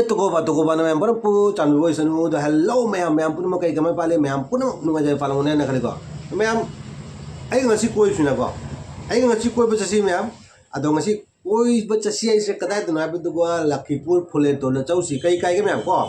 tukoba na member pu chan voice nu the hello ma'am pun mo kai kamay pale ma'am pun nu ga jay palang na kali ko ma'am ay ngasi koi suna ko ay ngasi koi ba si ma'am ado ngasi koi ba si ay se kadai to na bi to Lakhipur phule to na chau si kai ga ma'am ko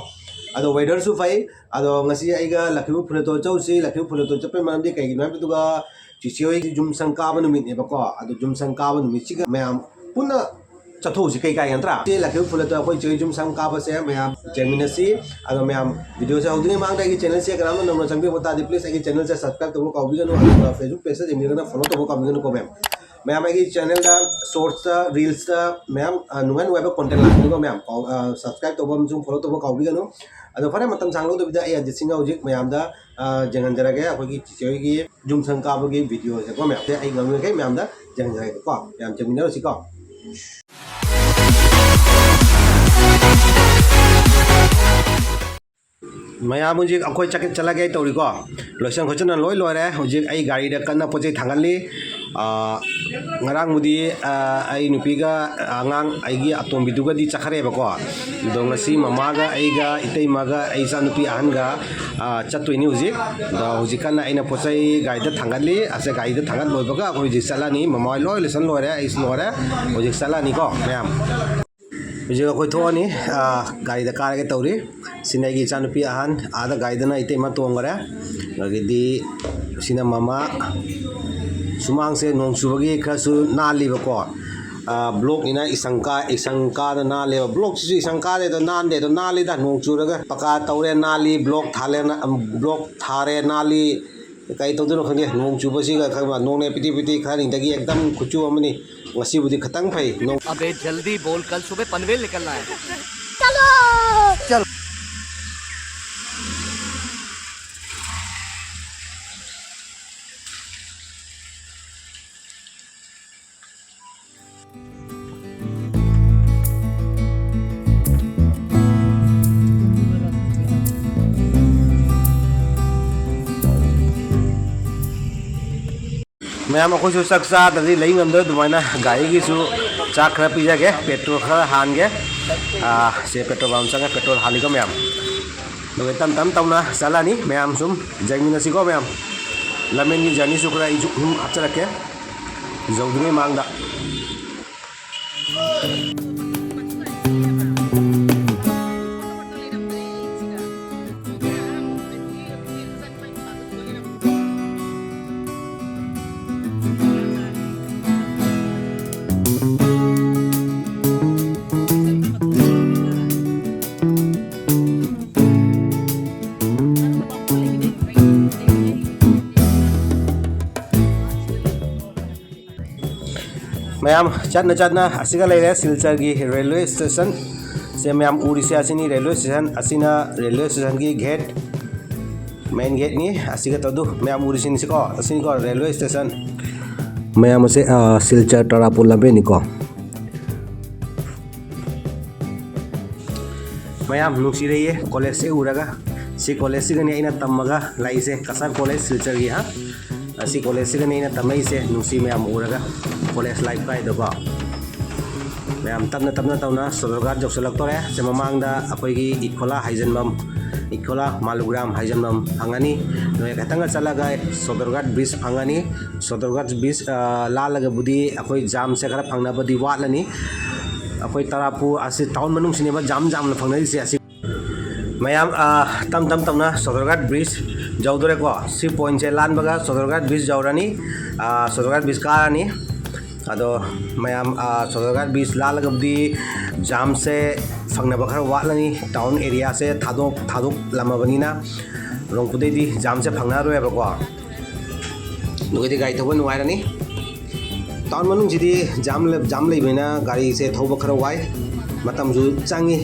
ado weather su fai ado ngasi ay ga Lakhipur phule to chau si Lakhipur phule to chape ma'am di kai na bi to ga chichoi jum sangka ba nu mit ne ba ko ado jum sangka ba nu mit si ga ma'am puna चथो से कई यंत्रा Lakhipur phule to कोई चोई जुम संग काब से मैं जेमिनसी अगर मैं वीडियो से होती मांग रही चैनल से अगर हम नंबर संग बता दी प्लीज चैनल से सब्सक्राइब तो कभी गनो फेसबुक पेज से जेमिना फॉलो तो कभी गनो को मैम चैनल दा शॉर्ट्स रील्स मैम नुंगन वेब कंटेंट लाखनी को मैम सब्सक्राइब तो हम फॉलो तो कभी गनो अदो फरे मतम सांगलो तो बिदा ए जिसिंग होजिक मैम दा जंगन जरगे अखोगी चिचोई की जुम संग काब की वीडियो से को मैम से आई गम के मैम दा जंगन जरगे को मैम जेमिना सी को मैं मुझे अखोई चके चला गए तौरी को लोसन खोचन लोय लोरे हुजिक आई गाड़ी दा कन्ना पोचे थांगली ngarang mudi ai nupiga angang aigi atombiduga di chakare bako dong ngasi mamaga aiga itaimaga aisa nupi ahanga chattoini hujik da hujikana aina pochai gaida thangali ase gaida thangal loibaga akoi hujik salani mamai loy lesan loire ais loire hujik salani ko ma'am hujik akoi thoni गाड़ी दा car के तौरी सिनागी चानुपी ahन आदा गाइदना इतेमा तोंगरे गगिदी सिना मामा सुमांग से नोंग सुबगी खसु नालीबको block इना इसंका नाले block से इसंका दे तो नान दे तो नाली दा नोंग चुरगा पका तौरे नाली ब्लॉक थारे नाली कई तो दोनो खंगे नोंग चुबसी का खमा नोंग ने पिटी खानी दगी एकदम खुचु अमनी ngasi budi खतंग फै नोंग अबे जल्दी बोल कल सुबह पनवेल निकलना है चलो मैम अखोई सक्सा तदी लई ngam दुमाइना गाड़ी की चाक खरा पीजागे पेट्रोल खरा हानगे से पेट्रोल पंप संगे पेट्रोल हालिको मैम लोगे तम तम तमना चलानी मैम सुम जैमिनसीको मैम लमेन की जर्नी सुखरा हम आचरके जौदुंगे मांगदा मैम चटना असिगा लेरे सिलचर की रेलवे स्टेशन से मैम उरीसे असिनी रेलवे स्टेशन असिना रेलवे स्टेशन की गेट मेन गेट नी असिगा तदु मैम उरीसिन सिको असिनी को रेलवे स्टेशन मैम से सिलचर तरापुर लबे निको मैम नुसी रही है कॉलेज से उरगा सी कॉलेज से गनी आइना तमगा लाई से कसर कॉलेज सिलचर की हां असी कॉलेज से गनी आइना तमई से नुसी मैम उरगा कॉलेज लाइफ का इदबा मैम तबना तौना सोदरघाट जौसलक्तोरे से ममांगदा अखोइगी इखोला हाइजनबम इखोला मालुग्राम हाइजनबम फंगानी नोय खतंगा चलागा सोदरघाट ब्रिज फंगानी सोदरघाट ब्रिज लालगा बुदी अखोइ जाम से खरा फंगनाबदी वाटलानी अखोइ तरापुर असे टाउन मनुंग सिनेबा जाम न फंगनाई से असे मैम तम तौना सोदरघाट ब्रिज जौदोरे को सी पॉइंट से लानबगा सोदरघाट ब्रिज जौरानी सोदरघाट ब्रिज कारानी अदो मैम सोदरघाट ब्रिज लालगबदी जाम से फंगनब खर वाटलानी टाउन एरिया से थादोक लमबनीना रोंगपुदेदी जाम से फंगना रोयबको नुगैदी गाड़ी थौब नुवायरानी टाउन मनुंगसिदी जाम लेबेना गाड़ी से थौब खर वाय मतमजु चांगी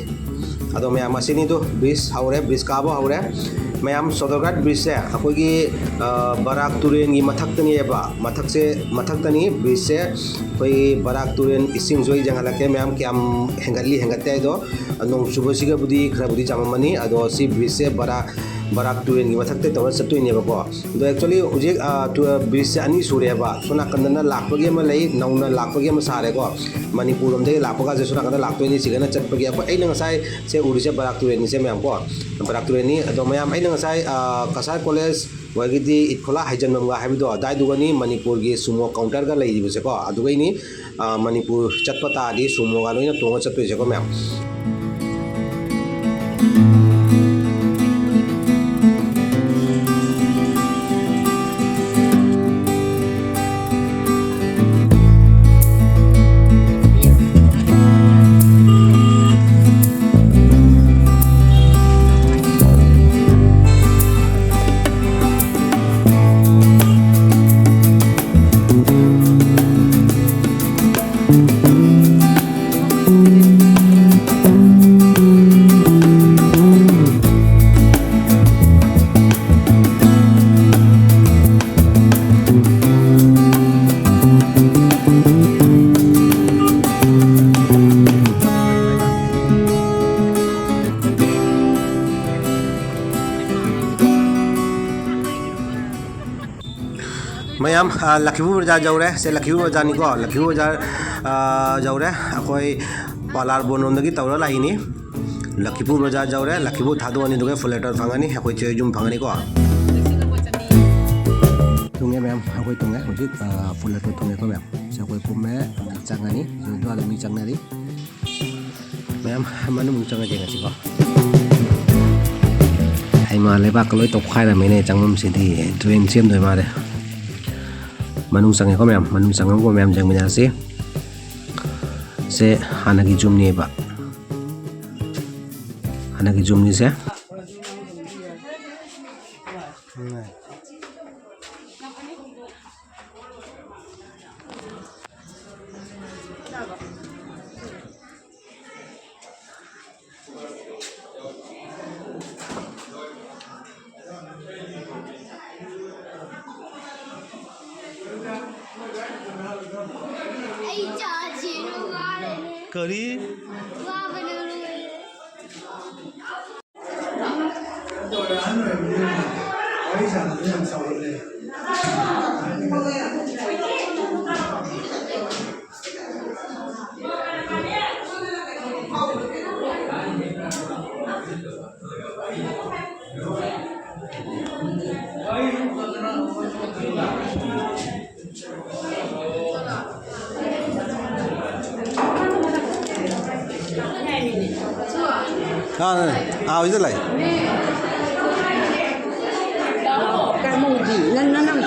अदो मैम असिनी तो ब्रिज हौरे ब्रिज काबो हौरे मैम सोदरघाट ब्रिज से अखोगी बराक तुरेन की मथक्तनी ब्रिज से कोई बराक तुरेन इसिंग जोई जंगलके मैम क्याम हेंगली हेंगते दो नोंग चुबसिगा बुदी खरा बुदी जाममनी अदो सी ब्रिज से बरा बराक तुरेन की मथकते तौर चतुनेबको अदो एक्चुअली हुजिक ब्रिज से अनी सूरेबा सोना कंदना लापगे अमा लई नौना लापगे अमा सारेको मणिपुर रोमदे लापगा जे सोना कंदा लाक्तोइनी सिगना चटपगे अको ऐना ngasai से उरिसे बराक तुरेन से मैम को बराक तुरेन नि अदो मैम ऐना ngasai कसार कॉलेज वगीदी इटखोला हाइजनमगा हाबिदो दाइदुगनी मणिपुर की सुमो काउंटर का लईदिबसे को अदुगैनी मणिपुर चटपतादी सुमो गा लोइना तोंगा चतुइसे को मैम मैम लखीपुर बाजार जौरे से लखीपुर बाजार निको लखीपुर बाजार जौरे अखोई पालार बोनोंदगी तौरा लाइनी लखीपुर बाजार जौरे लखीपुर थादोनी दुगे फुल लेटर फंगनी अखोई चेजुम फंगनी को तुंगे मैम अखोई तुंगे हुजिक फुल लेटर तुंगे को मैम से अखोई पुमे चंगनी जुदो आदमी चंगनदी मैम मनु चंगे जेंगसी को हाइमा लेबाक लोय तोखाइरमेने चंगमम सिदी ट्रेन सेम दोय मारे मनung sange ko मैम मनung sangam ko मैम jang mena se hanagi jumni ba hanagi jumni se करी 이제来cái mùng gì lên nó nằm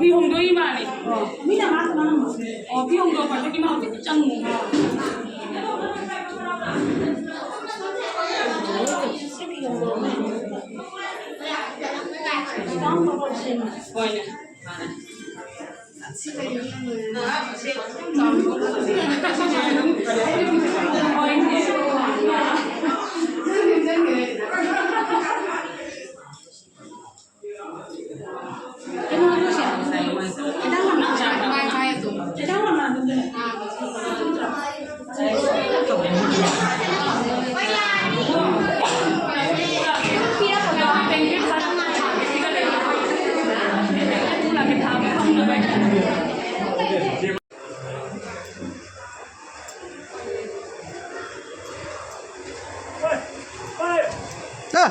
phi hồng đôi mà này, mình làm ăn nó nằm, phi hồng đôi phải cái màu thì chân mùng.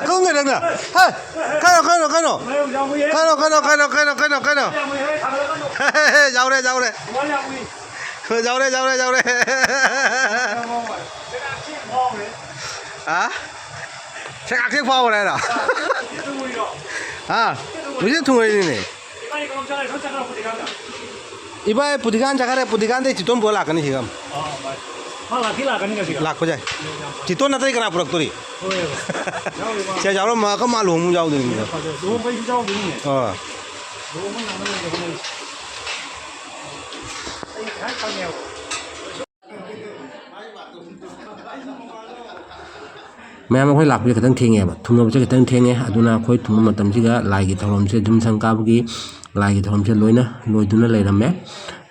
có người đang nè, hey, khai nào, giàu đây, giàu đây, à, sẽ ăn chiếc phao này à, à, 무슨 통일이네. 이번에 부디간 자가래 부디간데 지돈 뭐 라가니 지금? लाखो जाए चितो ना तो करा पुरक तोरी से जाओ माँ का मालूम हूँ जाओ दिन हाँ मैम अखोई लापसे खतंग थेंगेबा थुंगबसे खतंग थेंगे अदुना अखोई थुंग मतमसिगा लाइगी थौरमसे जुमसंग काबगी लाइगी थौरमसे लोइना लोइदुना लेरमे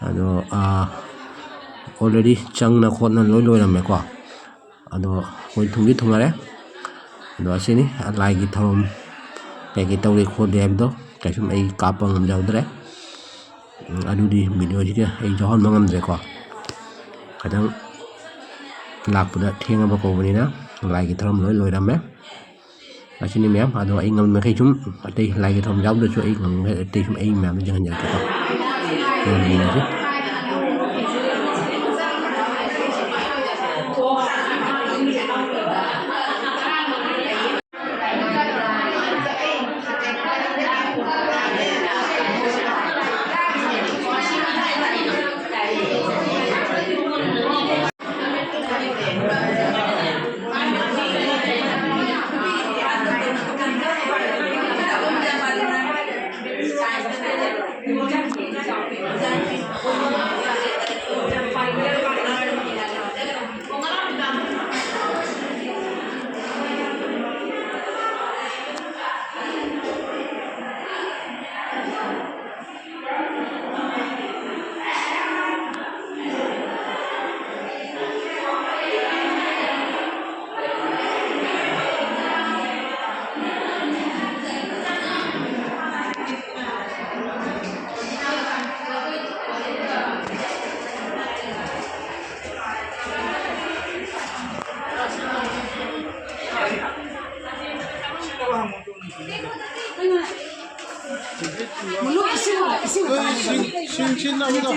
अदो ऑलरेडी चंगना खोदना लोइरमे को अदो अखोई थुंगी थुंगरे अदो असिनी लाइगी थौरम कई तौरे खोदे हाबदो कैसुम आई कापा ngamjawdre अदुदी वीडियो सिगे आई जहन मंगमद्रे को खतंग लापदा थेंगबा कोबनिना लाइगी थौरम लोइरमे असिनी मैम अदो आई ngam मखै जुम अतै लाइगी थौरम जावदसु आई ngam अतै जुम आई मैम जहन जरके को 싱신 나오다.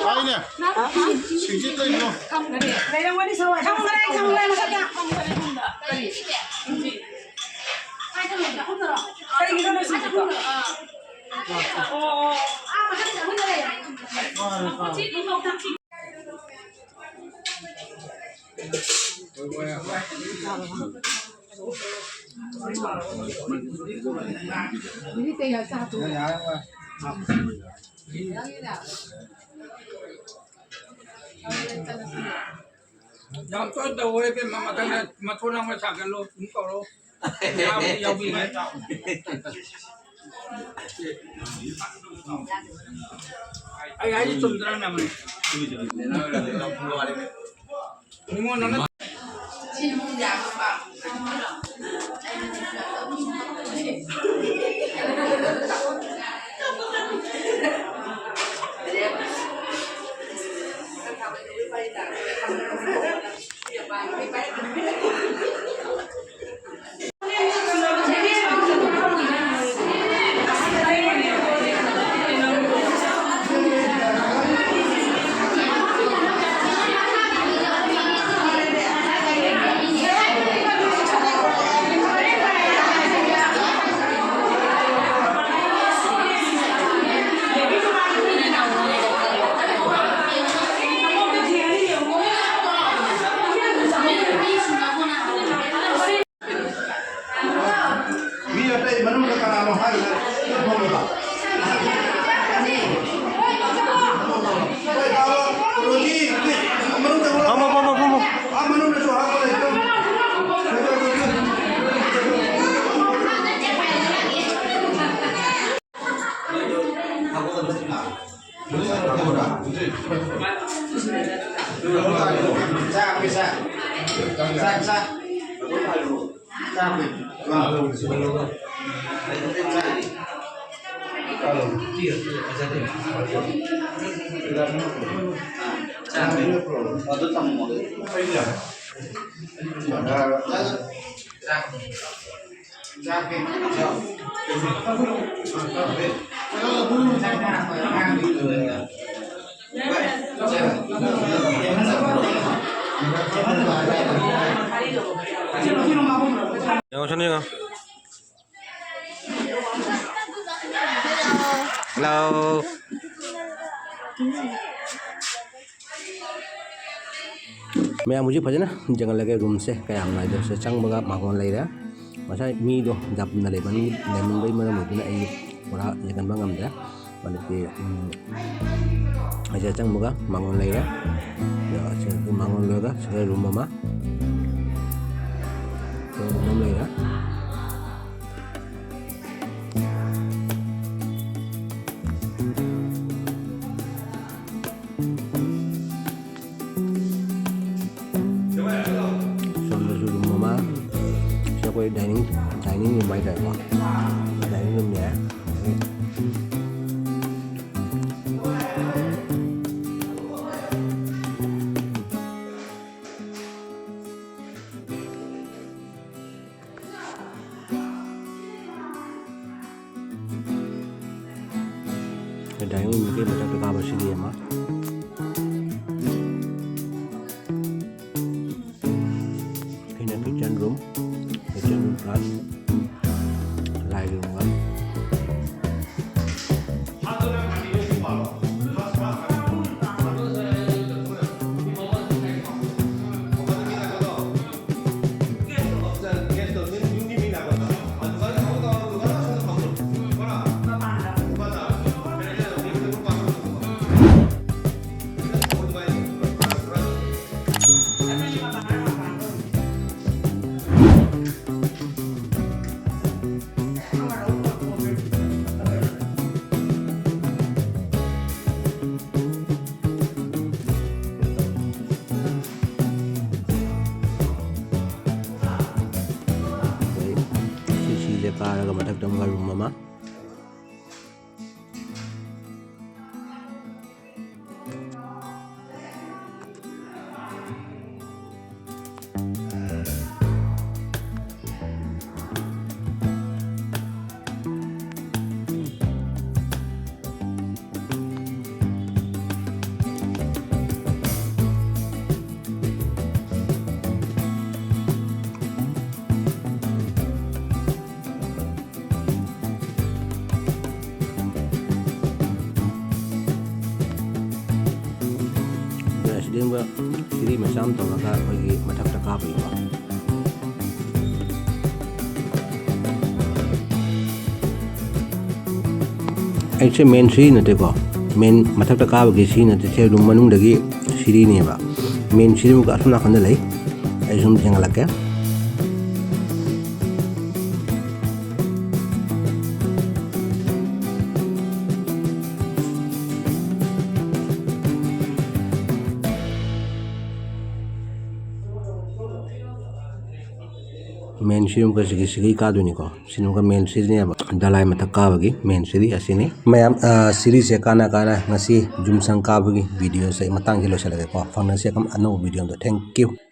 아니네. 싱신 또 있노. Yang tu dah boleh ke makan macam orang macam lo, muka lo. Yang begini tak. Ayah itu cendera nama ni. Ni mana nak? Hello. मैं मुझे फजना जंगल लगे रूम से क्या हम नाइदर से चंग बगा माहौल ले रहा मसा मी दो जब न ले बनी लेमन गई मरा मुझे ना ये बड़ा जगन बंगम दे बने के ऐसे चंग बगा माहौल ले रहा या ऐसे माहौल लेगा से रूम में ꯑꯩꯈꯣꯏ ꯗꯥꯏꯅꯤꯡ ꯔꯨꯝ ꯍꯥꯏꯇꯥꯔꯦꯀꯣ dining ꯔꯨꯝꯅꯦ 다행히 이게 맞아 가볼 시기에 막 그냥 kitchen room plus living room kaaraga mathakta amga room ama ꯁꯤꯗ ꯁꯤꯔꯤ ꯃꯆꯥ ꯑꯃ ꯇꯧꯔꯒ ꯑꯩꯈꯣꯏꯒꯤ ꯃꯊꯛꯇ ꯀꯥꯕꯒꯤꯀꯣ ꯑꯩꯁꯦ ꯃꯦꯟ ꯁꯤꯔꯤ ꯅꯠꯇꯦꯀꯣ ꯃꯦꯟ ꯃꯊꯛꯇ ꯀꯥꯕꯒꯤ ꯁꯤꯔꯤ ꯅꯠꯇꯦ ꯁꯦ ꯔꯨꯝ ꯃꯅꯨꯡꯗꯒꯤ ꯁꯤꯔꯤꯅꯦꯕ ꯃꯦꯟ ꯁꯤꯔꯤ ꯑꯃꯨꯛꯀ ꯑꯁꯣꯝ ꯅꯥꯀꯟꯗ ꯂꯩ ꯑꯩ ꯁꯨꯝ ꯌꯦꯡꯍꯜꯂꯛꯀꯦ मेन सिरी का सिरी कादुनिको सिनुका मेन सिरी ने दलाई मथक काबगी मेन सिरी असिनी मैम सिरी से काना काना ngasi jumsang काबगी वीडियो से मतंग के लोसलगे को फंगनसे कम अनो वीडियो दो थैंक यू